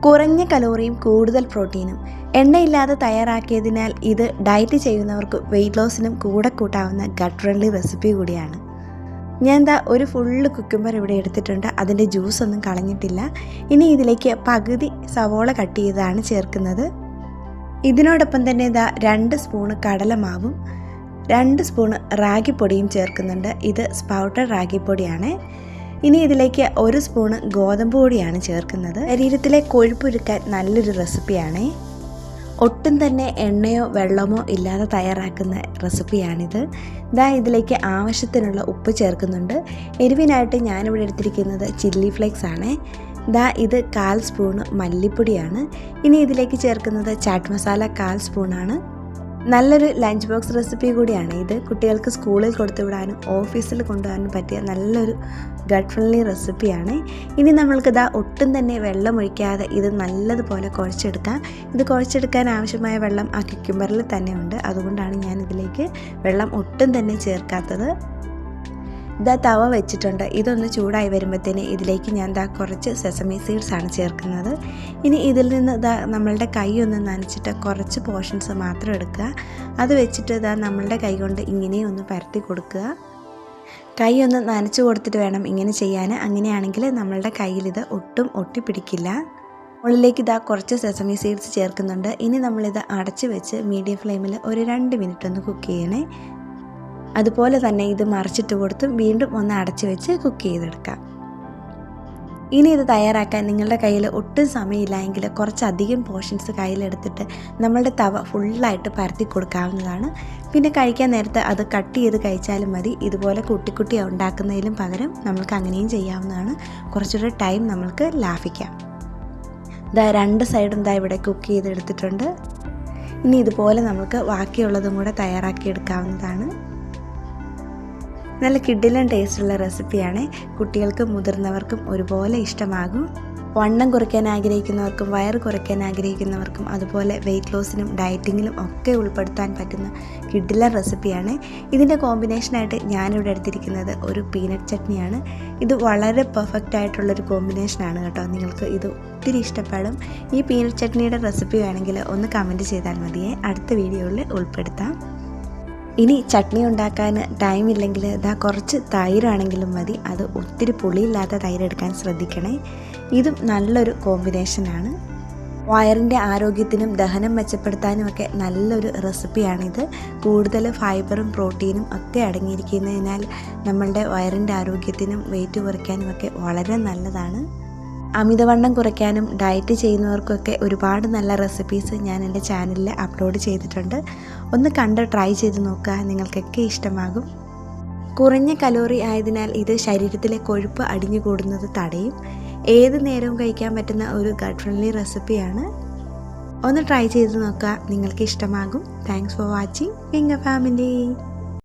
കുറഞ്ഞ കലോറിയും കൂടുതൽ പ്രോട്ടീനും. എണ്ണയില്ലാതെ തയ്യാറാക്കിയതിനാൽ ഇത് ഡയറ്റ് ചെയ്യുന്നവർക്ക് വെയിറ്റ് ലോസിനും കൂടെ കൂട്ടാവുന്ന ഗട്ട് ഫ്രണ്ട്ലി റെസിപ്പി കൂടിയാണ്. ഞാൻ ഒരു ഫുള്ള് കുക്കുംബർ ഇവിടെ എടുത്തിട്ടുണ്ട്. അതിൻ്റെ ജ്യൂസൊന്നും കളഞ്ഞിട്ടില്ല. ഇനി ഇതിലേക്ക് പകുതി സവോള കട്ട് ചെയ്താണ് ചേർക്കുന്നത്. ഇതിനോടൊപ്പം തന്നെ 2 സ്പൂണ് കടലമാവും 2 സ്പൂണ് റാഗിപ്പൊടിയും ചേർക്കുന്നുണ്ട്. ഇത് സ്പൗട്ടഡ് റാഗിപ്പൊടിയാണ്. ഇനി ഇതിലേക്ക് 1 സ്പൂണ് ഗോതമ്പ് പൊടിയാണ് ചേർക്കുന്നത്. ശരീരത്തിലെ കൊഴുപ്പൊരുക്കാൻ നല്ലൊരു റെസിപ്പിയാണ്. ഒട്ടും തന്നെ എണ്ണയോ വെള്ളമോ ഇല്ലാതെ തയ്യാറാക്കുന്ന റെസിപ്പിയാണിത്. ഇതിലേക്ക് ആവശ്യത്തിനുള്ള ഉപ്പ് ചേർക്കുന്നുണ്ട്. എരിവിനായിട്ട് ഞാനിവിടെ എടുത്തിരിക്കുന്നത് ചില്ലി ഫ്ലേക്സ് ആണ്. ഇത് 1/4 സ്പൂണ് മല്ലിപ്പൊടിയാണ്. ഇനി ഇതിലേക്ക് ചേർക്കുന്നത് ചാറ്റ് മസാല 1/4 സ്പൂണാണ്. നല്ലൊരു ലഞ്ച് ബോക്സ് റെസിപ്പി കൂടിയാണ് ഇത്. കുട്ടികൾക്ക് സ്കൂളിൽ കൊടുത്തുവിടാനും ഓഫീസിൽ കൊണ്ടുപോകാനും പറ്റിയ നല്ലൊരു ഗട്ട് ഫ്രണ്ട്ലി റെസിപ്പിയാണ്. ഇനി നമ്മൾക്ക് ഒട്ടും തന്നെ വെള്ളം ഒഴിക്കാതെ ഇത് നല്ലതുപോലെ കുഴച്ചെടുക്കാം. ഇത് കുഴച്ചെടുക്കാൻ ആവശ്യമായ വെള്ളം ആ കുക്കുംബറിൽ തന്നെ ഉണ്ട്. അതുകൊണ്ടാണ് ഞാൻ ഇതിലേക്ക് വെള്ളം ഒട്ടും തന്നെ ചേർക്കാത്തത്. തവ വെച്ചിട്ടുണ്ട്. ഇതൊന്ന് ചൂടായി വരുമ്പോഴത്തേന് ഇതിലേക്ക് ഞാൻ കുറച്ച് സെസമി സീഡ്സ് ആണ് ചേർക്കുന്നത്. ഇനി ഇതിൽ നിന്ന് നമ്മളുടെ കൈ ഒന്ന് നനച്ചിട്ട് കുറച്ച് പോർഷൻസ് മാത്രം എടുക്കുക. അത് വെച്ചിട്ട് നമ്മളുടെ കൈ കൊണ്ട് ഇങ്ങനെ ഒന്ന് പരത്തി കൊടുക്കുക. കൈ ഒന്ന് നനച്ച് കൊടുത്തിട്ട് വേണം ഇങ്ങനെ ചെയ്യാൻ. അങ്ങനെയാണെങ്കിൽ നമ്മളുടെ കയ്യിൽ ഇത് ഒട്ടും ഒട്ടിപ്പിടിക്കില്ല. മുകളിലേക്ക് കുറച്ച് സെസമി സീഡ്സ് ചേർക്കുന്നുണ്ട്. ഇനി നമ്മളിത് അടച്ച് വെച്ച് മീഡിയം ഫ്ലെയിമിൽ ഒരു 2 മിനിറ്റ് ഒന്ന് കുക്ക് ചെയ്യണേ. അതുപോലെ തന്നെ ഇത് മറിച്ചിട്ട് കൊടുത്ത് വീണ്ടും ഒന്ന് അടച്ച് വെച്ച് കുക്ക് ചെയ്തെടുക്കാം. ഇനി ഇത് തയ്യാറാക്കാൻ നിങ്ങളുടെ കയ്യിൽ ഒട്ടും സമയമില്ലെങ്കിൽ കുറച്ചധികം പോർഷൻസ് കയ്യിലെടുത്തിട്ട് നമ്മളുടെ തവ ഫുള്ളായിട്ട് പരത്തി കൊടുക്കാവുന്നതാണ്. പിന്നെ കഴിക്കാൻ നേരത്ത് അത് കട്ട് ചെയ്ത് കഴിച്ചാലും മതി. ഇതുപോലെ കുട്ടി ഉണ്ടാക്കുന്നതിലും പകരം നമ്മൾക്ക് അങ്ങനെയും ചെയ്യാവുന്നതാണ്. കുറച്ചുകൂടെ ടൈം നമ്മൾക്ക് ലാഭിക്കാം. 2 സൈഡും ഇവിടെ കുക്ക് ചെയ്തെടുത്തിട്ടുണ്ട്. ഇനി ഇതുപോലെ നമുക്ക് ബാക്കിയുള്ളതും കൂടെ തയ്യാറാക്കി എടുക്കാവുന്നതാണ്. നല്ല കിഡിലൻ ടേസ്റ്റുള്ള റെസിപ്പിയാണ്. കുട്ടികൾക്കും മുതിർന്നവർക്കും ഒരുപോലെ ഇഷ്ടമാകും. വണ്ണം കുറയ്ക്കാൻ ആഗ്രഹിക്കുന്നവർക്കും വയറ് കുറയ്ക്കാൻ ആഗ്രഹിക്കുന്നവർക്കും അതുപോലെ വെയിറ്റ് ലോസിനും ഡയറ്റിങ്ങിലും ഒക്കെ ഉൾപ്പെടുത്താൻ പറ്റുന്ന കിഡിലൻ റെസിപ്പിയാണ്. ഇതിൻ്റെ കോമ്പിനേഷനായിട്ട് ഞാനിവിടെ എടുത്തിരിക്കുന്നത് ഒരു പീനട്ട് ചട്നിയാണ്. ഇത് വളരെ പെർഫെക്റ്റ് ആയിട്ടുള്ളൊരു കോമ്പിനേഷനാണ് കേട്ടോ. നിങ്ങൾക്ക് ഇത് ഒത്തിരി ഇഷ്ടപ്പെടും. ഈ പീനട്ട് ചട്നിയുടെ റെസിപ്പി വേണമെങ്കിൽ ഒന്ന് കമൻറ്റ് ചെയ്താൽ മതിയേ. അടുത്ത വീഡിയോയിൽ ഉൾപ്പെടുത്താം. ഇനി ചട്നി ഉണ്ടാക്കാൻ ടൈം ഇല്ലെങ്കിൽ കുറച്ച് തൈരാണെങ്കിലും മതി. അത് ഒത്തിരി പുളിയില്ലാത്ത തൈര് എടുക്കാൻ ശ്രദ്ധിക്കണേ. ഇതും നല്ലൊരു കോമ്പിനേഷനാണ്. വയറിൻ്റെ ആരോഗ്യത്തിനും ദഹനം മെച്ചപ്പെടുത്താനും ഒക്കെ നല്ലൊരു റെസിപ്പിയാണിത്. കൂടുതൽ ഫൈബറും പ്രോട്ടീനും ഒക്കെ അടങ്ങിയിരിക്കുന്നതിനാൽ നമ്മളുടെ വയറിൻ്റെ ആരോഗ്യത്തിനും വെയിറ്റ് കുറയ്ക്കാനും ഒക്കെ വളരെ നല്ലതാണ്. അമിതവണ്ണം കുറയ്ക്കാനും ഡയറ്റ് ചെയ്യുന്നവർക്കൊക്കെ ഒരുപാട് നല്ല റെസിപ്പീസ് ഞാൻ എൻ്റെ ചാനലിൽ അപ്ലോഡ് ചെയ്തിട്ടുണ്ട്. ഒന്ന് കണ്ട് ട്രൈ ചെയ്ത് നോക്കുക. നിങ്ങൾക്കൊക്കെ ഇഷ്ടമാകും. കുറഞ്ഞ കലോറി ആയതിനാൽ ഇത് ശരീരത്തിലെ കൊഴുപ്പ് അടിഞ്ഞുകൂടുന്നത് തടയും. ഏത് നേരവും കഴിക്കാൻ പറ്റുന്ന ഒരു ഗട്ട് ഫ്രണ്ട്ലി റെസിപ്പിയാണ്. ഒന്ന് ട്രൈ ചെയ്ത് നോക്കുക. നിങ്ങൾക്ക് ഇഷ്ടമാകും. താങ്ക്സ് ഫോർ വാച്ചിങ് വിങ്ങ ഫാമിലി.